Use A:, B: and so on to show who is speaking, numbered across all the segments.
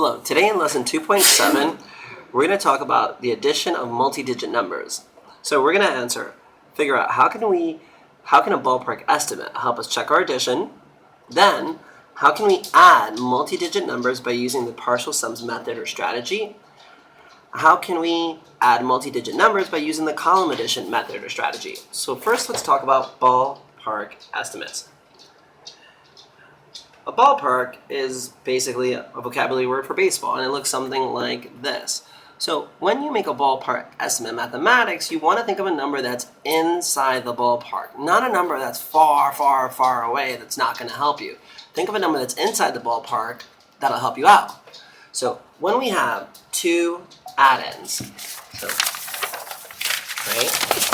A: Hello, today in lesson 2.7, we're going to talk about the addition of multi-digit numbers. So we're going to figure out how can a ballpark estimate help us check our addition? Then, how can we add multi-digit numbers by using the partial sums method or strategy? How can we add multi-digit numbers by using the column addition method or strategy? So first, let's talk about ballpark estimates. A ballpark is basically a vocabulary word for baseball, and it looks something like this. So when you make a ballpark estimate in mathematics, you want to think of a number that's inside the ballpark, not a number that's far, far, far away that's not going to help you. Think of a number that's inside the ballpark that'll help you out. So when we have two add-ins,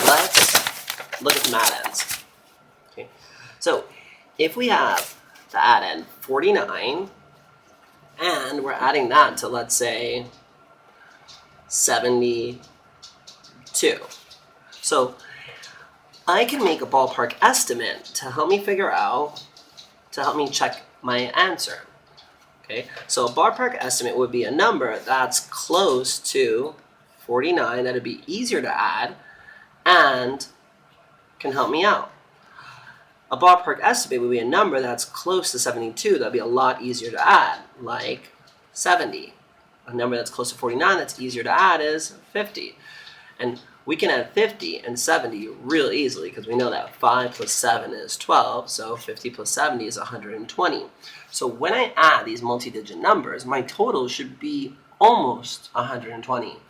A: let's look at some add-ins. Okay. So if we have the add-in 49, and we're adding that to, let's say, 72. So I can make a ballpark estimate to help me check my answer. Okay, so a ballpark estimate would be a number that's close to 49, that'd be easier to add, and can help me out. A ballpark estimate would be a number that's close to 72. That'd be a lot easier to add, like 70. A number that's close to 49 that's easier to add is 50. And we can add 50 and 70 real easily because we know that 5 plus 7 is 12, so 50 plus 70 is 120. So when I add these multi-digit numbers, my total should be almost 120.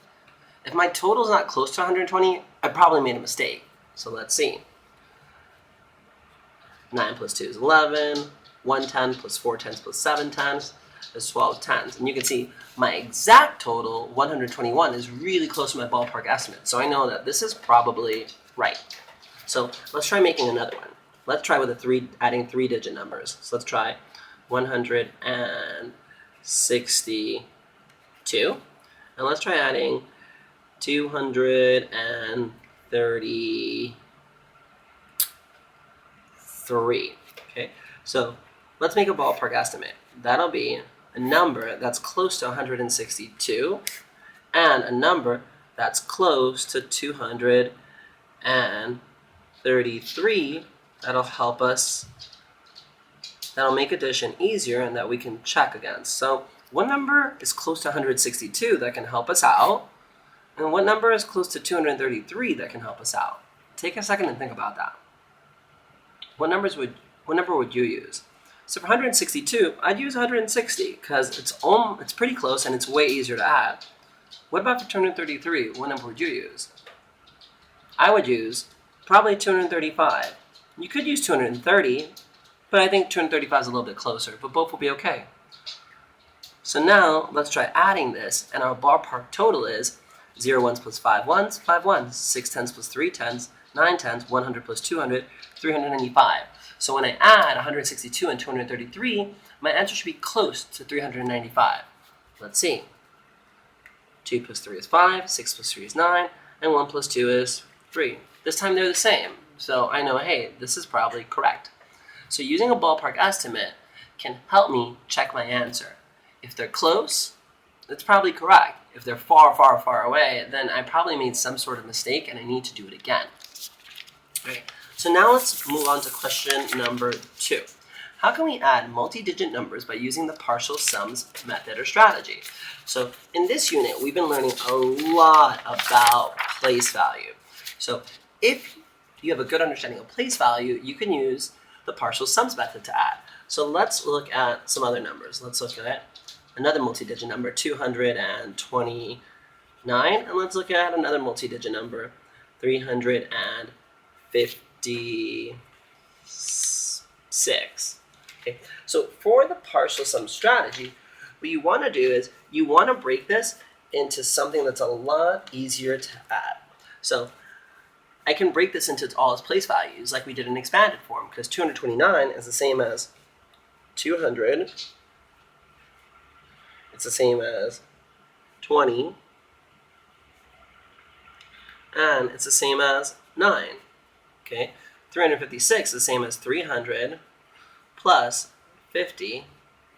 A: If my total is not close to 120, I probably made a mistake. So let's see. 9 plus 2 is 11, 1 10 plus 4 10s plus 7 10s is 12 10s. And you can see my exact total, 121, is really close to my ballpark estimate. So I know that this is probably right. So let's try making another one. Let's try with adding 3-digit numbers. So let's try 162. And let's try adding 233. Okay, so let's make a ballpark estimate. That'll be a number that's close to 162 and a number that's close to 233. That'll make addition easier and that we can check against. So what number is close to 162 that can help us out? And what number is close to 233 that can help us out? Take a second and think about that. What number would you use? So for 162, I'd use 160 because it's pretty close and it's way easier to add. What about for 233? What number would you use? I would use probably 235. You could use 230, but I think 235 is a little bit closer, but both will be okay. So now let's try adding this, and our ballpark total is 0 ones plus 5 ones, 5 ones, 6 10s plus 3 10s, 9 10s, 100 plus 200, 395. So when I add 162 and 233, my answer should be close to 395. Let's see. 2 plus 3 is 5, 6 plus 3 is 9, and 1 plus 2 is 3. This time they're the same, so I know, hey, this is probably correct. So using a ballpark estimate can help me check my answer. If they're close, it's probably correct. If they're far, far, far away, then I probably made some sort of mistake and I need to do it again. Okay. So now let's move on to question number 2. How can we add multi-digit numbers by using the partial sums method or strategy? So in this unit, we've been learning a lot about place value. So if you have a good understanding of place value, you can use the partial sums method to add. So let's look at some other numbers. Let's look at another multi-digit number, 229, and let's look at another multi-digit number, 356. Okay, so for the partial sum strategy, what you want to do is you want to break this into something that's a lot easier to add. So I can break this into all its place values like we did in expanded form, because 229 is the same as 200. It's the same as 20. And it's the same as 9. Okay, 356 is the same as 300 plus 50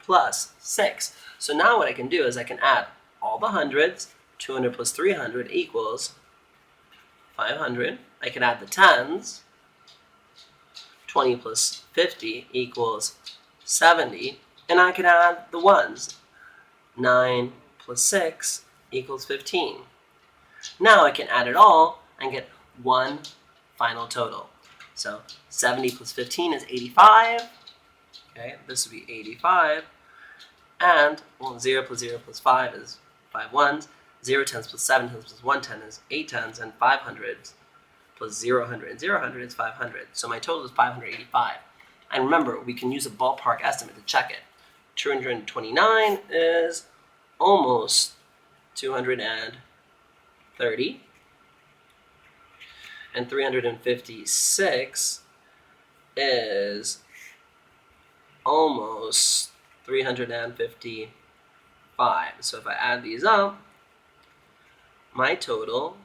A: plus 6. So now what I can do is I can add all the hundreds. 200 plus 300 equals 500. I can add the tens. 20 plus 50 equals 70. And I can add the ones. 9 plus 6 equals 15. Now I can add it all and get one final total. So 70 plus 15 is 85. Okay, this would be 85. And, well, 0 plus 0 plus 5 is 5 ones. 0 tens plus 7 tens plus 1 ten is 8 tens. And 500 plus 0 hundred and 0 hundred is 500. So my total is 585. And remember, we can use a ballpark estimate to check it. 229 is almost 230. And 356 is almost 355. So if I add these up, my total,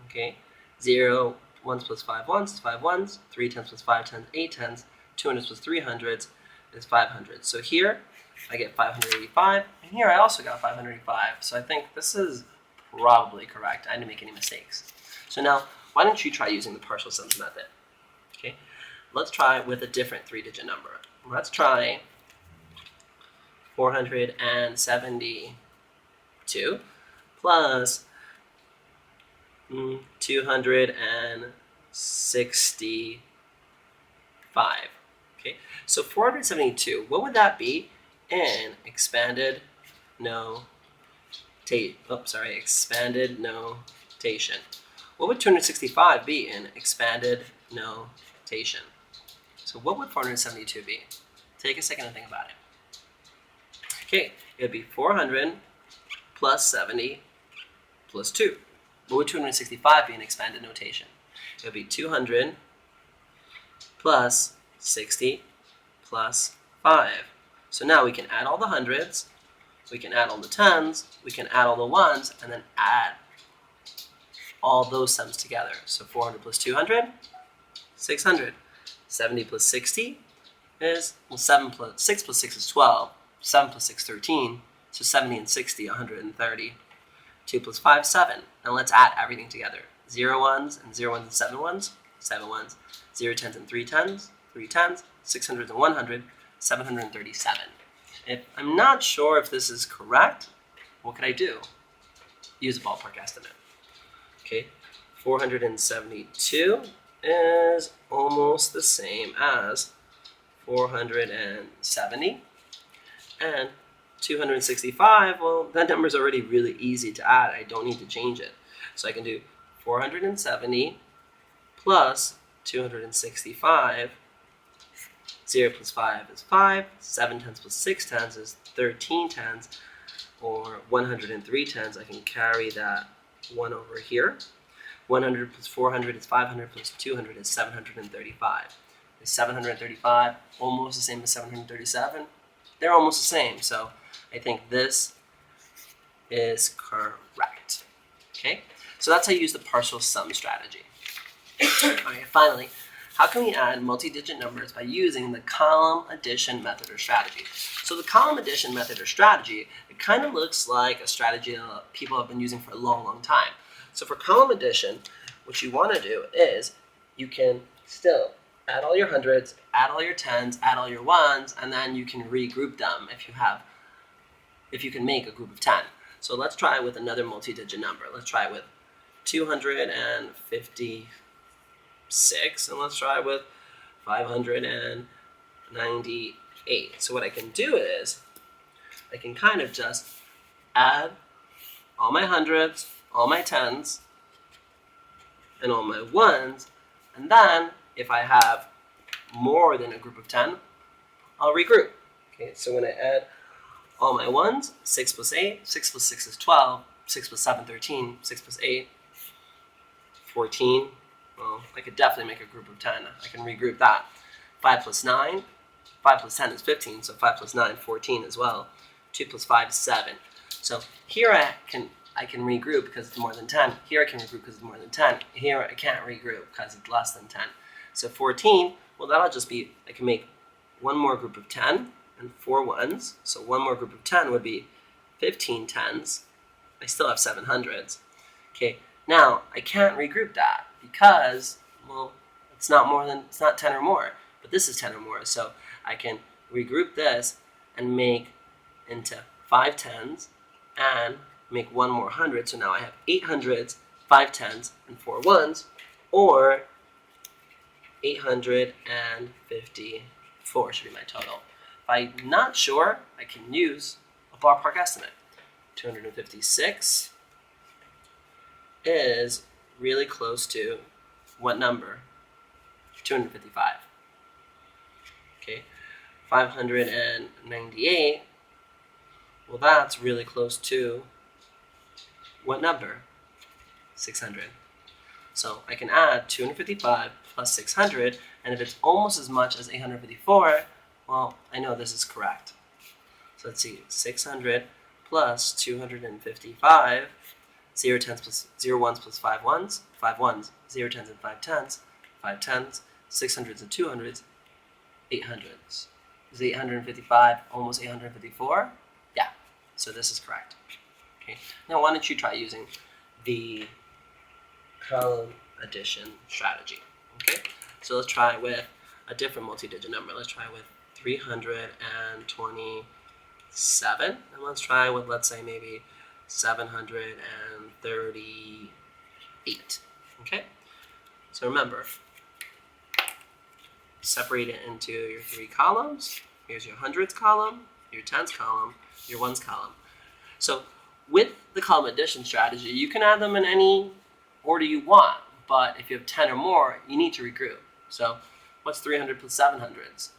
A: okay, 0 ones plus 5 ones is 5 ones, 3 tens plus 5 tens, 8 tens, 200s plus 300s is 500. So here I get 585, and here I also got 585. So I think this is probably correct. I didn't make any mistakes. So now, why don't you try using the partial sums method? Okay, let's try with a different 3-digit number. Let's try 472 plus 265. Okay, so 472, what would that be in expanded expanded notation? What would 265 be in expanded notation? So what would 472 be? Take a second to think about it. Okay, it would be 400 plus 70 plus 2. What would 265 be in expanded notation? It would be 200 plus 60 plus 5. So now we can add all the hundreds, we can add all the tens, we can add all the ones, and then add all those sums together. So 400 plus 200, 600. 70 plus 60 is, well, 6 plus 6 is 12. 7 plus 6, 13. So 70 and 60, 130. 2 plus 5, 7. And let's add everything together. 0 ones and 0 ones and 7 ones, 7 ones. 0 tens and 3 tens, 3 tens. 600 and 100, 737. If I'm not sure if this is correct, what could I do? Use a ballpark estimate. Okay, 472 is almost the same as 470. And 265, well, that number is already really easy to add. I don't need to change it. So I can do 470 plus 265. 0 plus 5 is 5. 7 tens plus 6 tens is 13 tens. Or 103 tens, I can carry that 1 over here. 100 plus 400 is 500 plus 200 is 735. Is 735 almost the same as 737? They're almost the same, so I think this is correct. Okay, so that's how you use the partial sum strategy. Alright, finally, how can we add multi-digit numbers by using the column addition method or strategy? So the column addition method or strategy, it kind of looks like a strategy that people have been using for a long, long time. So for column addition, what you want to do is you can still add all your hundreds, add all your tens, add all your ones, and then you can regroup them if you can make a group of 10. So let's try with another multi-digit number. Let's try with 256, and let's try with 598. So what I can do is I can kind of just add all my hundreds, all my tens, and all my ones, and then if I have more than a group of 10, I'll regroup. Okay, so when I add all my ones, 6 plus 8, 6 plus 6 is 12, 6 plus 7, 13, 6 plus 8, 14. Well, I could definitely make a group of 10. I can regroup that. 5 plus 9, 5 plus 10 is 15, so 5 plus 9, 14 as well. 2 plus 5 is 7. So here I can regroup because it's more than 10. Here I can regroup because it's more than 10. Here I can't regroup because it's less than 10. So 14, well, that'll just be, I can make one more group of 10, and 4 ones. So one more group of 10 would be 15 tens. I still have 7 hundreds. Okay, now I can't regroup that because, well, it's not 10 or more, but this is 10 or more. So I can regroup this and make into 5 tens and make one more 100. So now I have 8 hundreds, 5 tens, and 4 ones, or 854 should be my total. If I'm not sure, I can use a ballpark estimate. 256 is really close to what number? 255. Okay, 598, well, that's really close to what number? 600. So I can add 255 plus 600, and if it's almost as much as 854, well, I know this is correct. So let's see, 600 plus 255, 0 tens plus 0 ones plus 5 ones, 5 ones, 0 tens and 5 tens, 5 tens, 600s and 200s, 800s. Is 855 almost 854? Yeah, so this is correct. Okay, now why don't you try using the column addition strategy? Okay, so let's try with a different multi-digit number. Let's try with 327, and let's try with, let's say, maybe 738. Okay, so remember, separate it into your 3 columns. Here's your hundreds column, your tens column, your ones column. So with the column addition strategy, you can add them in any order you want, but if you have 10 or more, you need to regroup. So what's 300 plus 700s?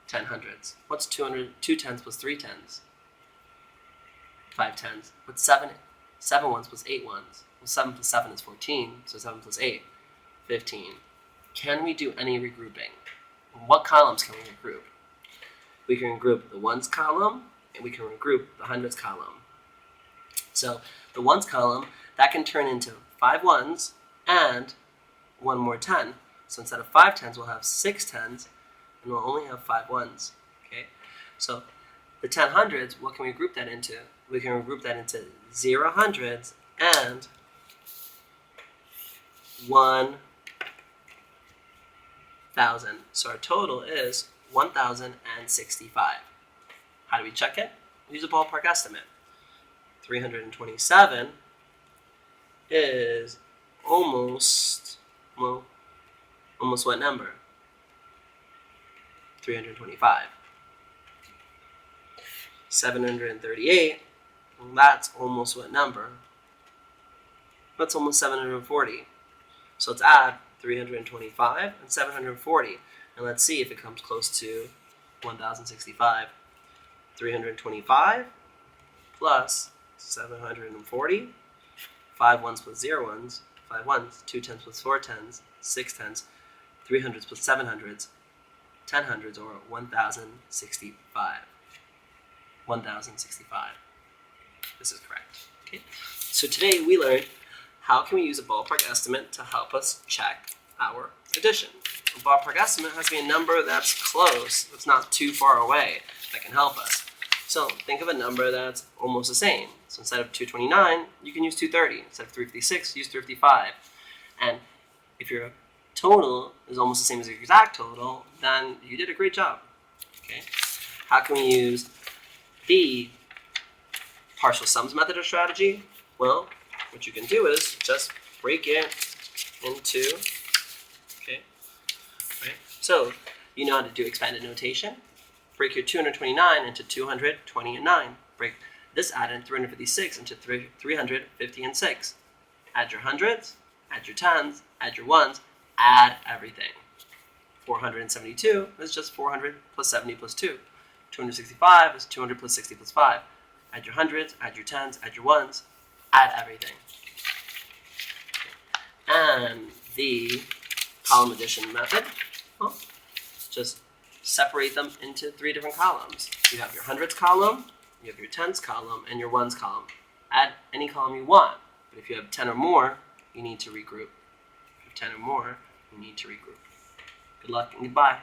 A: 10 hundreds. What's 2 tens plus 3 tens? 5 tens. What's 7 ones plus 8 ones? Well, 7 plus 7 is 14, so 7 plus 8, 15. Can we do any regrouping? What columns can we regroup? We can regroup the ones column, and we can regroup the hundreds column. So the ones column, that can turn into 5 ones and one more 10. So instead of 5 tens, we'll have 6 tens, and we'll only have 5 ones. Okay? So the 10 hundreds, what can we group that into? We can regroup that into 0 hundreds and 1,000. So our total is 1,065. How do we check it? We use a ballpark estimate. 327 is almost what number? 325. 738, well, that's almost what number? That's almost 740. So let's add 325 and 740, and let's see if it comes close to 1,065. 325 plus 740, 5 ones plus 0 ones, 5 ones, 2 tens plus 4 tens, 6 tens, 3 hundreds plus 7 hundreds, 10 hundreds, or 1,065. 1,065. This is correct. Okay. So today we learned how can we use a ballpark estimate to help us check our addition. A ballpark estimate has to be a number that's close, that's not too far away, that can help us. So think of a number that's almost the same. So instead of 229, you can use 230. Instead of 356, use 355. And if your total is almost the same as your exact total, then you did a great job. Okay. How can we use the partial sums method or strategy? Well, what you can do is just break it into, okay, right? So you know how to do expanded notation. Break your 229 into 220 and 9. Break this add in 356 into 350 and 6. Add your hundreds, add your tens, add your ones, add everything. 472 is just 400 plus 70 plus 2. 265 is 200 plus 60 plus 5. Add your hundreds, add your tens, add your ones, add everything. And the column addition method, well, just separate them into 3 different columns. You have your hundreds column, you have your tens column, and your ones column. Add any column you want, but if you have 10 or more, you need to regroup. If you have 10 or more, you need to regroup. Good luck and goodbye.